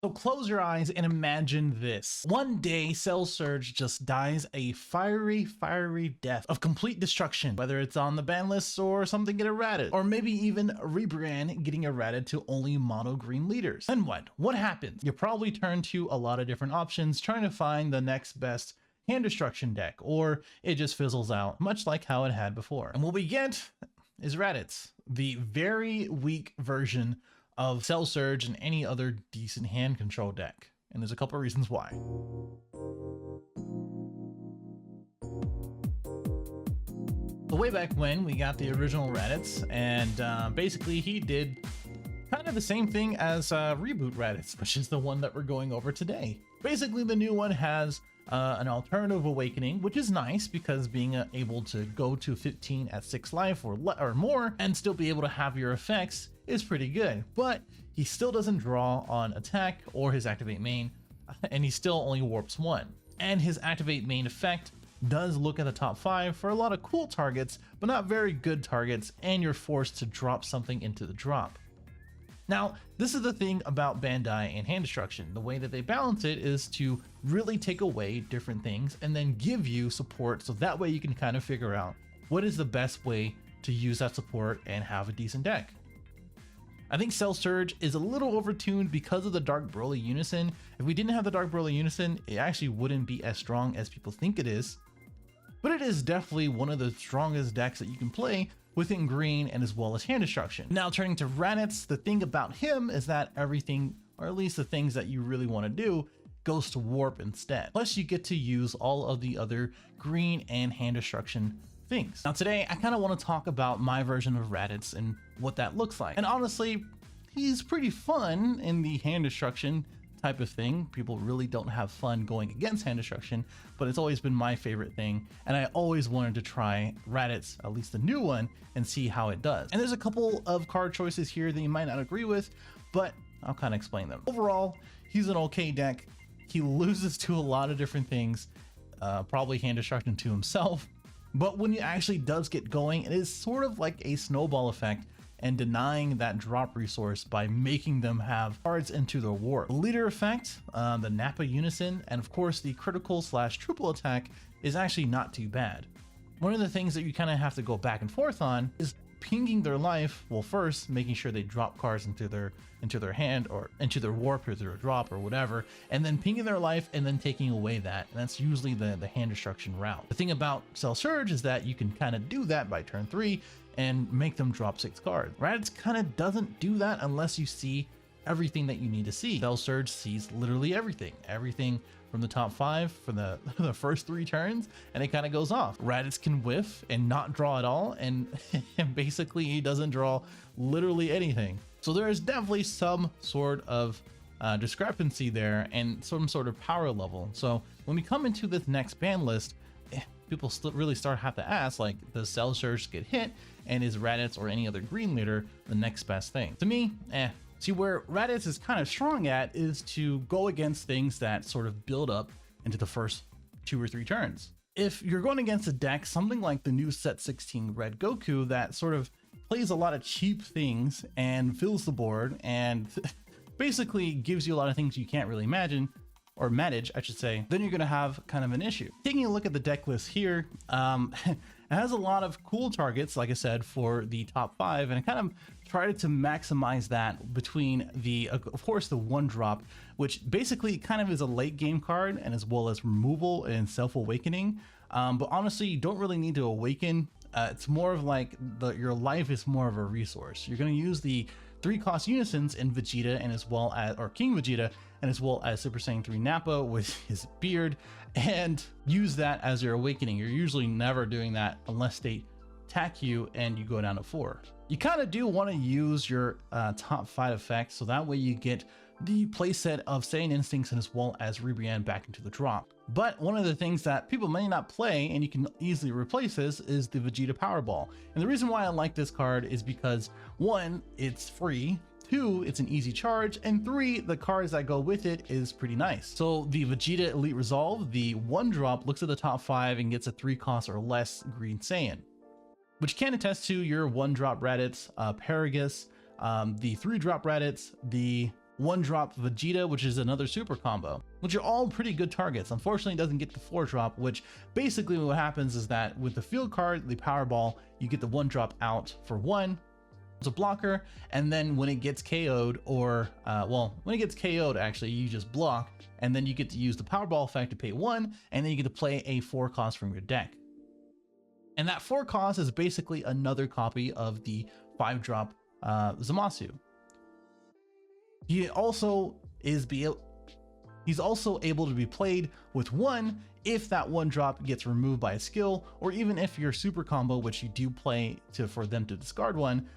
So close your eyes and imagine this. One day, Cell Surge just dies a fiery death of complete destruction, whether it's on the ban list or something get errated, or maybe even Rebrand getting errated to only mono green leaders. Then what? What happens? You probably turn to a lot of different options trying to find the next best hand destruction deck, or it just fizzles out, much like how it had before. And what we get is Raditz, the very weak version of Cell Surge and any other decent hand control deck. And there's a couple of reasons why. So way back when we got the original Raditz, and basically he did kind of the same thing as Reboot Raditz, which is the one that we're going over today. Basically the new one has an alternative awakening, which is nice because being able to go to 15 at 6 life or more and still be able to have your effects is pretty good, but he still doesn't draw on attack or his activate main, and he still only warps 1. And his activate main effect does look at the top 5 for a lot of cool targets, but not very good targets, and you're forced to drop something into the drop. Now, this is the thing about Bandai and hand destruction. The way that they balance it is to really take away different things and then give you support, so that way you can kind of figure out what is the best way to use that support and have a decent deck. I think Cell Surge is a little overtuned because of the Dark Broly Unison. If we didn't have the Dark Broly Unison, it actually wouldn't be as strong as people think it is. But it is definitely one of the strongest decks that you can play within green and as well as hand destruction. Now turning to Raditz, the thing about him is that everything, or at least the things that you really want to do, goes to warp instead. Plus you get to use all of the other green and hand destruction things. Now today, I kind of want to talk about my version of Raditz and what that looks like. And honestly, he's pretty fun in the hand destruction type of thing. People really don't have fun going against hand destruction, but it's always been my favorite thing. And I always wanted to try Raditz, at least the new one, and see how it does. And there's a couple of card choices here that you might not agree with, but I'll kind of explain them. Overall, he's an okay deck. He loses to a lot of different things, probably hand destruction to himself. But when he actually does get going, it is sort of like a snowball effect and denying that drop resource by making them have cards into the warp. The leader effect, the Nappa Unison, and of course the critical / triple attack is actually not too bad. One of the things that you kind of have to go back and forth on is pinging their life. Well, first making sure they drop cards into their hand or into their warp or their drop or whatever, and then pinging their life and then taking away that. And that's usually the hand destruction route. The thing about Cell Surge is that you can kind of do that by turn 3 and make them drop 6 cards. Raditz kind of doesn't do that unless you see everything that you need to see. Cell Surge sees literally everything from the top 5 for the first 3 turns, and it kind of goes off. Raditz can whiff and not draw at all, and basically he doesn't draw literally anything. So there is definitely some sort of discrepancy there and some sort of power level. So when we come into this next ban list, people really have to ask, like, does Cell Surge get hit, and is Raditz or any other green leader the next best thing? To me, See, where Raditz is kind of strong at is to go against things that sort of build up into the first 2 or 3 turns. If you're going against a deck, something like the new set 16 Red Goku that sort of plays a lot of cheap things and fills the board and basically gives you a lot of things you can't really imagine, or manage, I should say, then you're going to have kind of an issue. Taking a look at the deck list here, it has a lot of cool targets, like I said, for the top 5, and I kind of tried to maximize that between the, of course, the 1-drop, which basically kind of is a late game card, and as well as removal and self-awakening. But honestly, you don't really need to awaken. It's more of like your life is more of a resource. You're going to use the 3-cost unisons in Vegeta and as well as, or King Vegeta, and as well as Super Saiyan 3 Nappa with his beard, and use that as your awakening. You're usually never doing that unless they attack you and you go down to 4. You kind of do want to use your top 5 effects, so that way you get the playset of Saiyan Instincts and as well as Rebrand back into the drop. But one of the things that people may not play and you can easily replace this is the Vegeta Powerball. And the reason why I like this card is because 1, it's free, 2, it's an easy charge, and 3, the cards that go with it is pretty nice. So the Vegeta Elite Resolve, the 1-drop, looks at the top 5 and gets a 3-cost or less Green Saiyan, which can attest to your 1-drop Raditz, Paragus, the 3-drop Raditz, the one drop Vegeta, which is another super combo, which are all pretty good targets. Unfortunately, it doesn't get the 4-drop, which basically what happens is that with the field card, the Powerball, you get the 1-drop out for 1. It's a blocker, and then when it gets KO'd, or well, when it gets KO'd, actually, you just block, and then you get to use the Powerball effect to pay 1, and then you get to play a 4 cost from your deck. And that 4 cost is basically another copy of the 5-drop Zamasu. He's also able to be played with 1 if that 1-drop gets removed by a skill, or even if your super combo, which you do play for them to discard 1,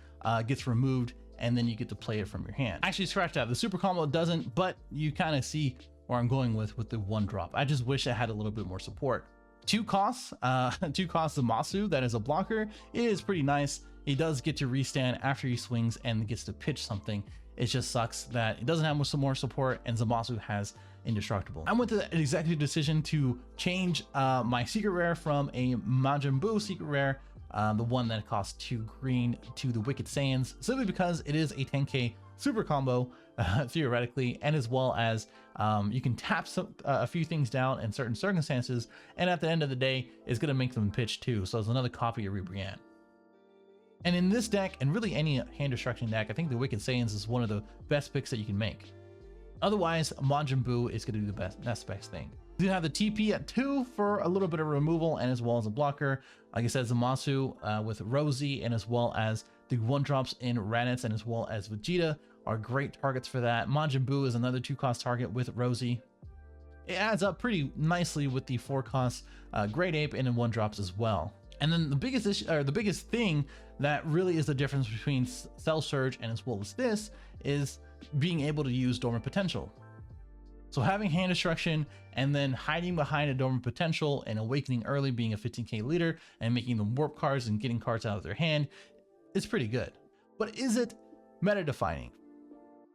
gets removed, and then you get to play it from your hand. Actually, scratch that. The super combo doesn't, but you kind of see where I'm going with the 1-drop. I just wish I had a little bit more support. 2 costs, 2 costs Zamasu, that is a blocker. It is pretty nice. He does get to restand after he swings and gets to pitch something. It just sucks that it doesn't have some more support, and Zamasu has indestructible. I went to the executive decision to change my secret rare from a Majin Buu secret rare, the one that costs 2 green, to the Wicked Saiyans, simply because it is a 10k super combo, theoretically, and as well as you can tap a few things down in certain circumstances, and at the end of the day, it's going to make them pitch too. So it's another copy of Rebriand. And in this deck, and really any hand destruction deck, I think the Wicked Saiyans is one of the best picks that you can make. Otherwise, Majin Buu is going to do the best thing. You have the TP at 2 for a little bit of removal, and as well as a blocker. Like I said, Zamasu with Rosie, and as well as the 1-drops in Raditz, and as well as Vegeta are great targets for that. Majin Buu is another 2-cost target with Rosie. It adds up pretty nicely with the 4-cost Great Ape and in 1-drops as well. And then the biggest issue, or the biggest thing that really is the difference between Cell Surge and as well as this, is being able to use Dormant Potential. So having hand destruction and then hiding behind a Dormant Potential and awakening early, being a 15k leader and making them warp cards and getting cards out of their hand is pretty good. But is it meta defining?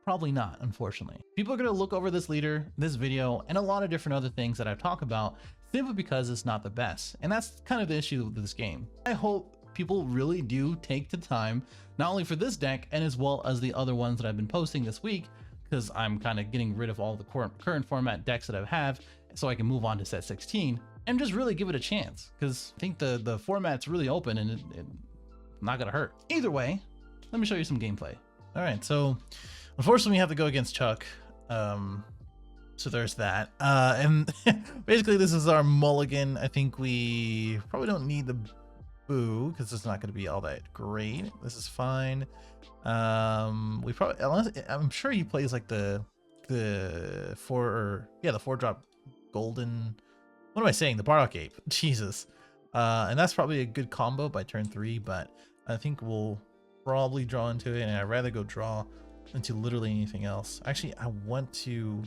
Probably not, unfortunately. People are going to look over this leader, this video, and a lot of different other things that I've talked about simply because it's not the best. And that's kind of the issue with this game. I hope people really do take the time, not only for this deck and as well as the other ones that I've been posting this week, because I'm kind of getting rid of all the current format decks that I have so I can move on to set 16 and just really give it a chance, because I think the format's really open and it's not gonna hurt. Either way, let me show you some gameplay. All right, so unfortunately we have to go against Chuck, so there's that, and basically this is our mulligan. I think we probably don't need the Boo because it's not going to be all that great. This is fine. We probably, unless, I'm sure he plays like the 4-drop golden, what am I saying, the Bardock Ape. Jesus. And that's probably a good combo by turn 3, but I think we'll probably draw into it, and I'd rather go draw into literally anything else. Actually, I want to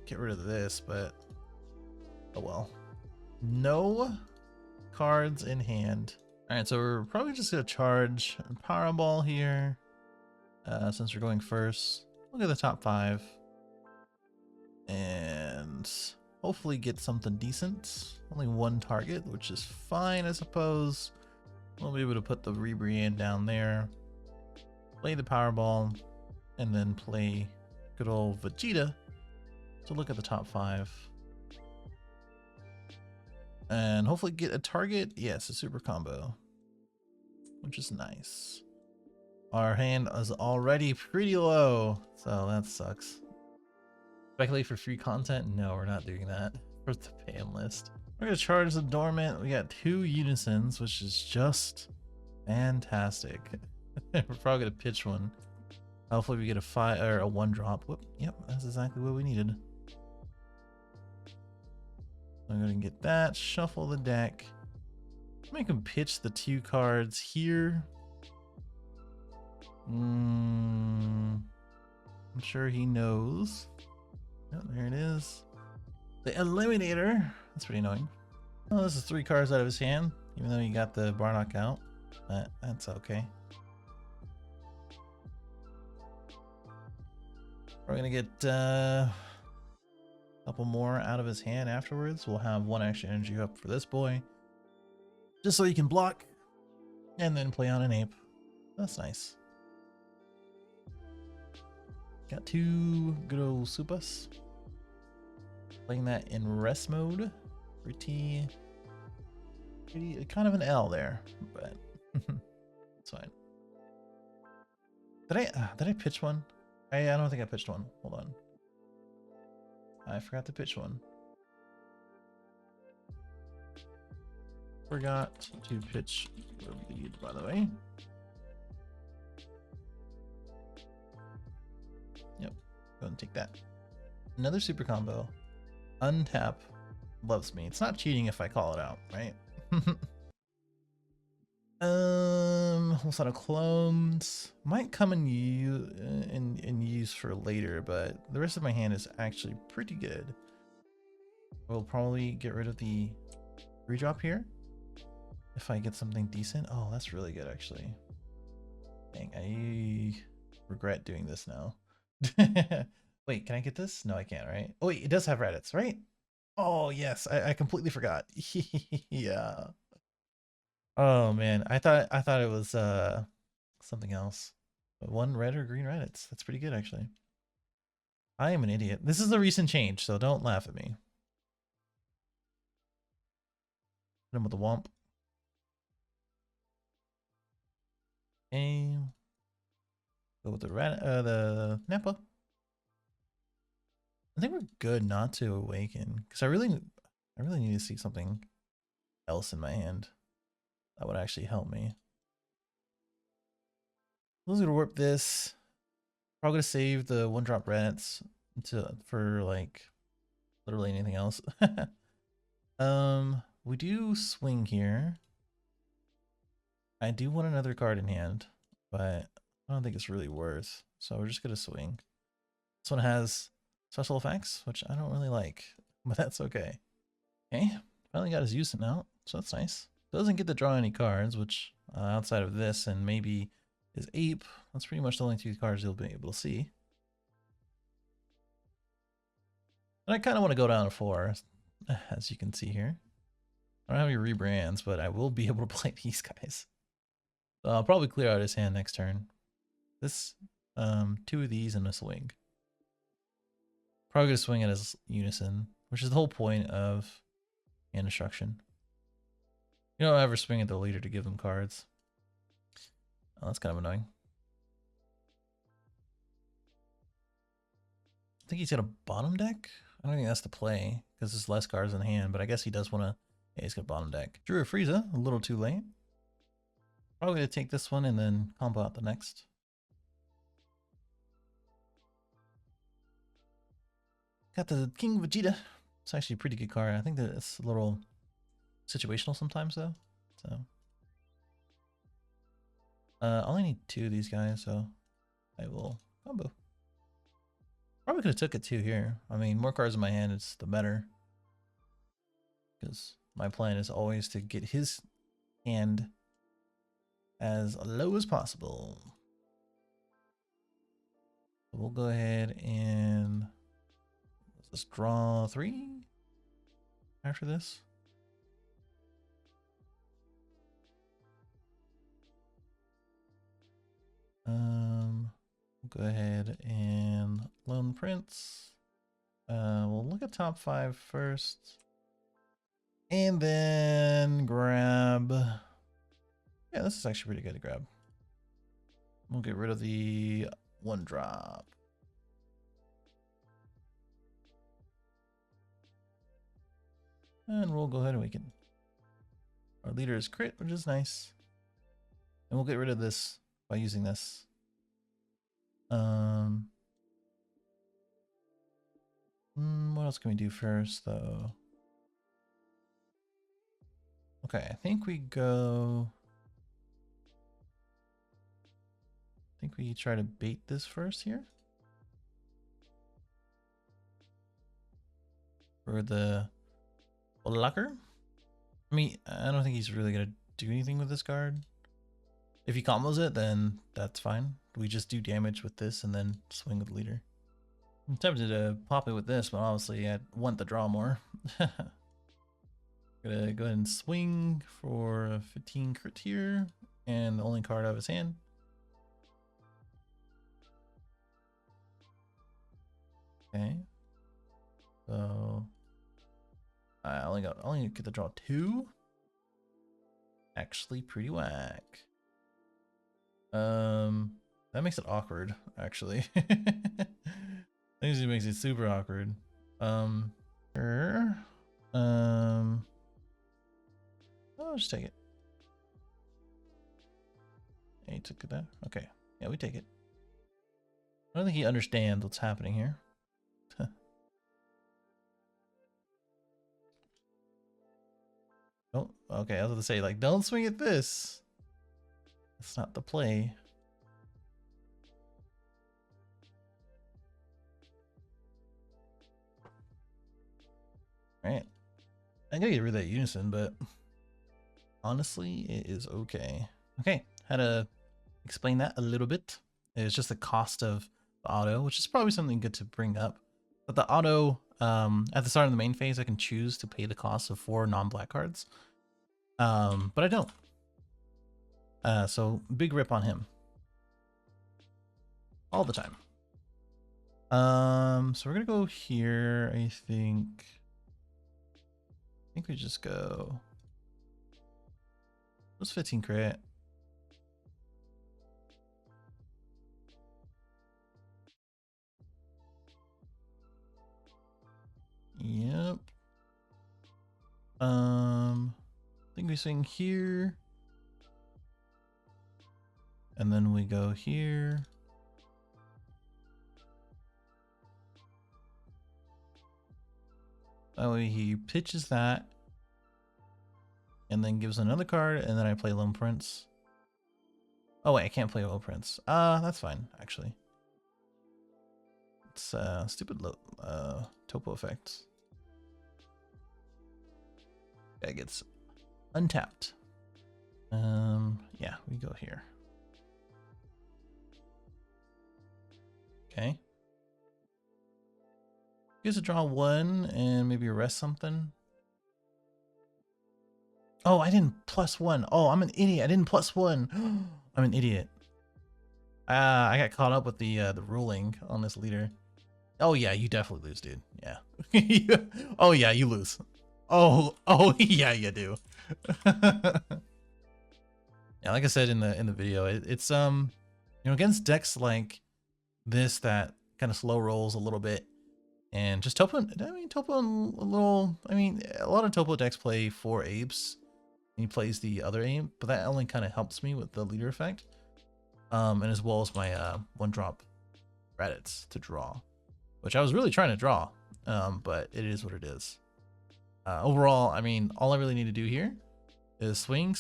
get rid of this, but oh well. No cards in hand. All right, so we're probably just gonna charge a Powerball here, since we're going first. Look at the top 5, and hopefully get something decent. Only 1 target, which is fine, I suppose. We'll be able to put the Rebriand down there, play the Powerball, and then play good old Vegeta to look at the top 5. And hopefully get a target. Yes, a super combo, which is nice. Our hand is already pretty low, so that sucks. Speculate for free content? No, we're not doing that for the ban list. We're gonna charge the Dormant. We got 2 Unisons, which is just fantastic. We're probably gonna pitch one. Hopefully we get a 5 or a 1-drop. Whoop, yep, that's exactly what we needed. I'm gonna get that, shuffle the deck, make him pitch the 2 cards here. I'm sure he knows. Oh, there it is. The Eliminator. That's pretty annoying. Oh, this is 3 cards out of his hand, even though he got the Bardock out. But that's okay. We're gonna get a couple more out of his hand afterwards. We'll have 1 extra energy up for this boy, just so he can block and then play on an ape. That's nice. Got two good old Supas. Playing that in rest mode. Pretty kind of an L there, but it's fine. Did I pitch one? I don't think I pitched one. Hold on. I forgot to pitch one. Forgot to pitch the lead, by the way. Yep, go and take that. Another super combo. Untap loves me. It's not cheating if I call it out, right? Whole set of clones might come in use for later, but the rest of my hand is actually pretty good. We'll probably get rid of the redrop here if I get something decent. Oh, that's really good actually. Dang, I regret doing this now. Wait, can I get this? No, I can't, right? Oh wait, it does have Raditz, right? Oh yes, I completely forgot. Yeah. Oh man, I thought it was something else. But one red or green Raditz. That's pretty good actually. I am an idiot. This is a recent change, so don't laugh at me. Hit him with the Womp. Okay. Go with the Nappa. I think we're good not to awaken because I really need to see something else in my hand that would actually help me. I was gonna warp this. Probably gonna save the one drop Raditz for like literally anything else. We do swing here. I do want another card in hand, but I don't think it's really worth. So we're just gonna swing. This one has special effects, which I don't really like, but that's okay. Okay, finally got his use out, so that's nice. Doesn't get to draw any cards, which outside of this and maybe his ape, that's pretty much the only two cards you'll be able to see. And I kind of want to go down to 4, as you can see here. I don't have any rebrands, but I will be able to play these guys. So I'll probably clear out his hand next turn. This, 2 of these and a swing. Probably gonna swing it as unison, which is the whole point of hand destruction. You don't ever swing at the leader to give them cards. Oh, that's kind of annoying. I think he's got a bottom deck. I don't think that's the play because there's less cards in hand, but I guess he does want to. Yeah, he's got bottom deck. Drew a Frieza, a little too late. Probably gonna take this one and then combo out the next. Got the King Vegeta. It's actually a pretty good card. I think that it's a little situational sometimes though. So I only need 2 of these guys, so I will combo. Probably could have took it 2 here. I mean, more cards in my hand, it's the better. Because my plan is always to get his hand as low as possible. So we'll go ahead and let's draw 3 after this. We'll go ahead and Lone Prince. We'll look at top 5 first. And then grab. Yeah, this is actually pretty good to grab. We'll get rid of the 1 drop. And we'll go ahead and we can. Our leader is crit, which is nice. And we'll get rid of this by using this. What else can we do first, though? Okay, I think we go. I think we try to bait this first here. For the locker. I mean, I don't think he's really gonna do anything with this card. If he combos it, then that's fine. We just do damage with this and then swing with the leader. I'm tempted to pop it with this, but obviously I want the draw more. Gonna go ahead and swing for a 15 crit here, and the only card out of his hand. Okay. So I only get to draw 2. Actually pretty whack. That makes it awkward, actually. That usually makes it super awkward. Sure. I'll just take it. Hey, took that. Okay. Yeah, we take it. I don't think he understands what's happening here. Oh, okay. I was going to say, like, don't swing at this. That's not the play. Right. I gotta get rid of that unison, but honestly, it is okay. Okay, how to explain that a little bit. It's just the cost of the auto, which is probably something good to bring up. But the auto, at the start of the main phase, I can choose to pay the cost of 4 non-black cards. But I don't. So big rip on him. All the time. So we're gonna go here, I think we just go. What's 15 crit? Yep. I think we swing here. And then we go here. That way he pitches that. And then gives another card, and then I play Lone Prince. Oh wait, I can't play Lone Prince. That's fine, actually. It's stupid topo effects. Guy gets untapped. Yeah, we go here. Okay. Gets to draw 1 and maybe arrest something. Oh, I didn't +1. Oh, I'm an idiot. I didn't +1. I'm an idiot. I got caught up with the ruling on this leader. Oh yeah, you definitely lose, dude. Yeah. Oh yeah, you lose. Oh yeah, you do. Yeah, like I said in the video, it's you know, against decks like this that kind of slow rolls a little bit, and just topo. I mean, topo a little. I mean, a lot of topo decks play 4 apes. He plays the other ape, but that only kind of helps me with the leader effect, and as well as my 1-drop Raditz to draw, which I was really trying to draw, but it is what it is. Overall, I mean, all I really need to do here is swing,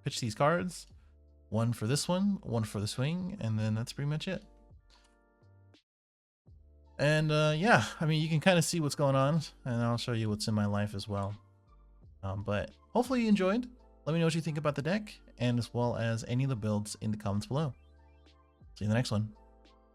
pitch these cards, 1 for this one, 1 for the swing, and then that's pretty much it. And yeah, I mean, you can kind of see what's going on, and I'll show you what's in my life as well. But hopefully you enjoyed. Let me know what you think about the deck, and as well as any of the builds in the comments below. See you in the next one.